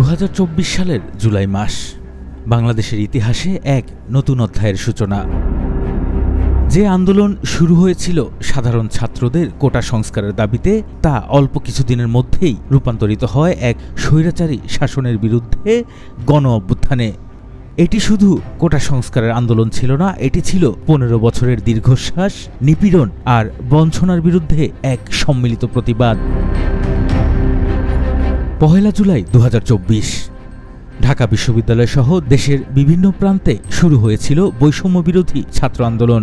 2024 সালের জুলাই মাস বাংলাদেশের ইতিহাসে এক নতুন অধ্যায়ের সূচনা। যে আন্দোলন শুরু হয়েছিল সাধারণ ছাত্রদের কোটা সংস্কারের দাবিতে, তা অল্প কিছুদিনের মধ্যেই রূপান্তরিত হয় এক স্বৈরাচারী শাসনের বিরুদ্ধে গণ অভ্যুত্থানে। এটি শুধু কোটা সংস্কারের আন্দোলন ছিল না, এটি ছিল 15 বছরের দীর্ঘশ্বাস, নিপীড়ন আর বঞ্চনার বিরুদ্ধে এক সম্মিলিত প্রতিবাদ। 1 জুলাই 2024 ঢাকা বিশ্ববিদ্যালয় সহ দেশের বিভিন্ন প্রান্তে শুরু হয়েছিল বৈষম্য বিরোধী ছাত্র আন্দোলন।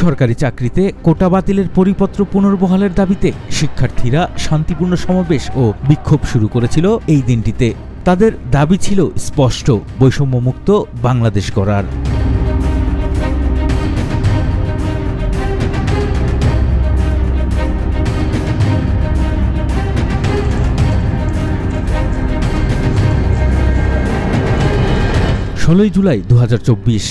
সরকারি চাকরিতে কোটা বাতিলের পরিপত্র পুনর্বহালের দাবিতে শিক্ষার্থীরা শান্তিপূর্ণ সমাবেশ ও বিক্ষোভ শুরু করেছিল এই দিনটিতে। তাদের দাবি ছিল স্পষ্ট, বৈষম্যমুক্ত বাংলাদেশ গড়ার। জুলাই 2024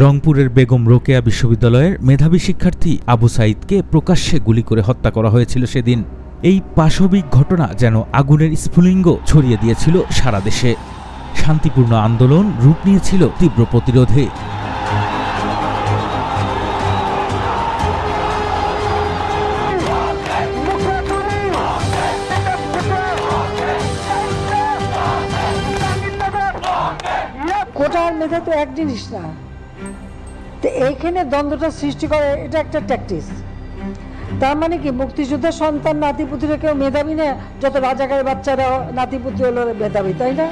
রংপুরের বেগম রোকেয়া বিশ্ববিদ্যালয়ের মেধাবী শিক্ষার্থী আবু সাঈদকে প্রকাশ্যে গুলি করে হত্যা করা হয়েছিল সেদিন। এই পাশবিক ঘটনা যেন আগুনের স্ফুলিঙ্গ ছড়িয়ে দিয়েছিল সারা দেশে। শান্তিপূর্ণ আন্দোলন রূপ নিয়েছিল তীব্র প্রতিরোধে। কোটার মেধা তো এক জিনিস না, তো এইখানে দ্বন্দ্বটা সৃষ্টি করে, এটা একটা ট্যাকটিস। তার মানে কি মুক্তিযোদ্ধার সন্তান নাতিপুতিরা কেউ মেধাবী না, যত রাজাকারের বাচ্চারা নাতিপুতি হলো মেধাবী, তাই না?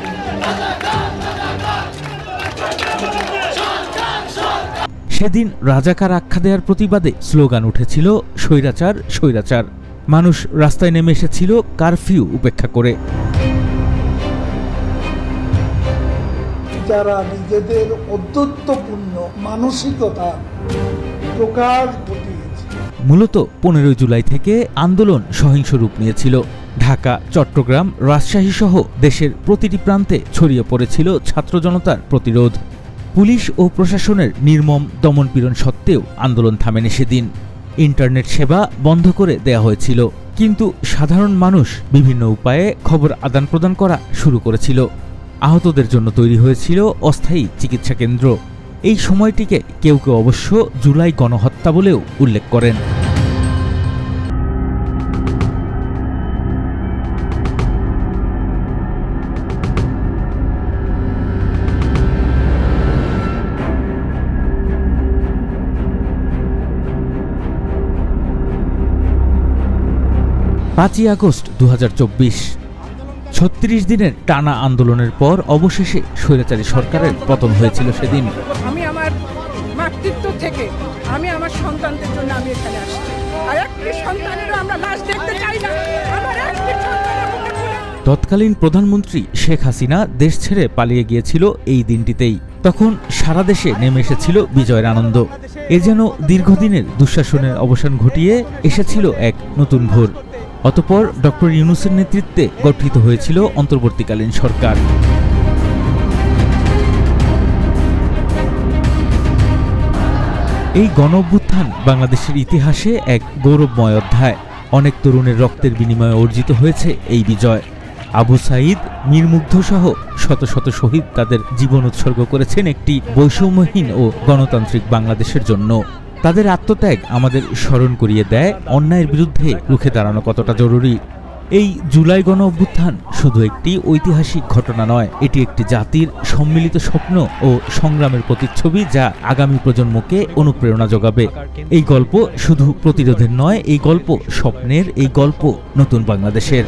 সেদিন রাজাকার আখ্যা দেওয়ার প্রতিবাদে স্লোগান উঠেছিল স্বৈরাচার স্বৈরাচার। মানুষ রাস্তায় নেমে এসেছিল কারফিউ উপেক্ষা করে। যারা নিজেদের অদ্যুত্বপূর্ণ মানসিকতা প্রকাশ ঘটিয়েছে। মূলত 15 জুলাই থেকে আন্দোলন সহিংস রূপ নিয়েছিল। ঢাকা, চট্টগ্রাম, রাজশাহী সহ দেশের প্রতিটি প্রান্তে ছড়িয়ে পড়েছিল ছাত্র জনতার প্রতিরোধ। পুলিশ ও প্রশাসনের নির্মম দমনপীড়ন সত্ত্বেও আন্দোলন থামেনি সেদিন। ইন্টারনেট সেবা বন্ধ করে দেয়া হয়েছিল, কিন্তু সাধারণ মানুষ বিভিন্ন উপায়ে খবর আদান প্রদান করা শুরু করেছিল। আহতদের জন্য তৈরি হয়েছিল অস্থায়ী চিকিৎসা কেন্দ্র। এই সময়টিকে কেউ কেউ অবশ্য জুলাই গণহত্যা বলেও উল্লেখ করেন। আগস্ট 2024 36 দিনের টানা আন্দোলনের পর অবশেষে স্বৈরাচারী সরকারের পতন হয়েছিল সেদিন। আমি আমার মাতৃত্ব থেকে আমি আমার সন্তানদের জন্য আমি এখানে আসছি, আর একটি সন্তানেরও আমরা লাশ দেখতে চাই না। আমার একটি সন্তান। তৎকালীন প্রধানমন্ত্রী শেখ হাসিনা দেশ ছেড়ে পালিয়ে গিয়েছিল এই দিনটিতেই। তখন সারা দেশে নেমে এসেছিল বিজয়ের আনন্দ। এ যেন দীর্ঘদিনের দুঃশাসনের অবসান ঘটিয়ে এসেছিল এক নতুন ভোর। অতঃপর ডক্টর ইউনূসের নেতৃত্বে গঠিত হয়েছিল অন্তর্বর্তীকালীন সরকার। এই গণঅভ্যুত্থান বাংলাদেশের ইতিহাসে এক গৌরবময় অধ্যায়। অনেক তরুণের রক্তের বিনিময়ে অর্জিত হয়েছে এই বিজয়। আবু সাঈদ, মীর মুগ্ধ সহ শত শত শহীদ তাদের জীবন উৎসর্গ করেছেন একটি বৈষম্যহীন ও গণতান্ত্রিক বাংলাদেশের জন্য। তাদের আত্মত্যাগ আমাদের স্মরণ করিয়ে দেয় অন্যায়ের বিরুদ্ধে রুখে দাঁড়ানো কতটা জরুরি। এই জুলাই গণ অভ্যুত্থান শুধু একটি ঐতিহাসিক ঘটনা নয়, এটি একটি জাতির সম্মিলিত স্বপ্ন ও সংগ্রামের প্রতিচ্ছবি, যা আগামী প্রজন্মকে অনুপ্রেরণা যোগাবে। এই গল্প শুধু প্রতিরোধের নয়, এই গল্প স্বপ্নের, এই গল্প নতুন বাংলাদেশের।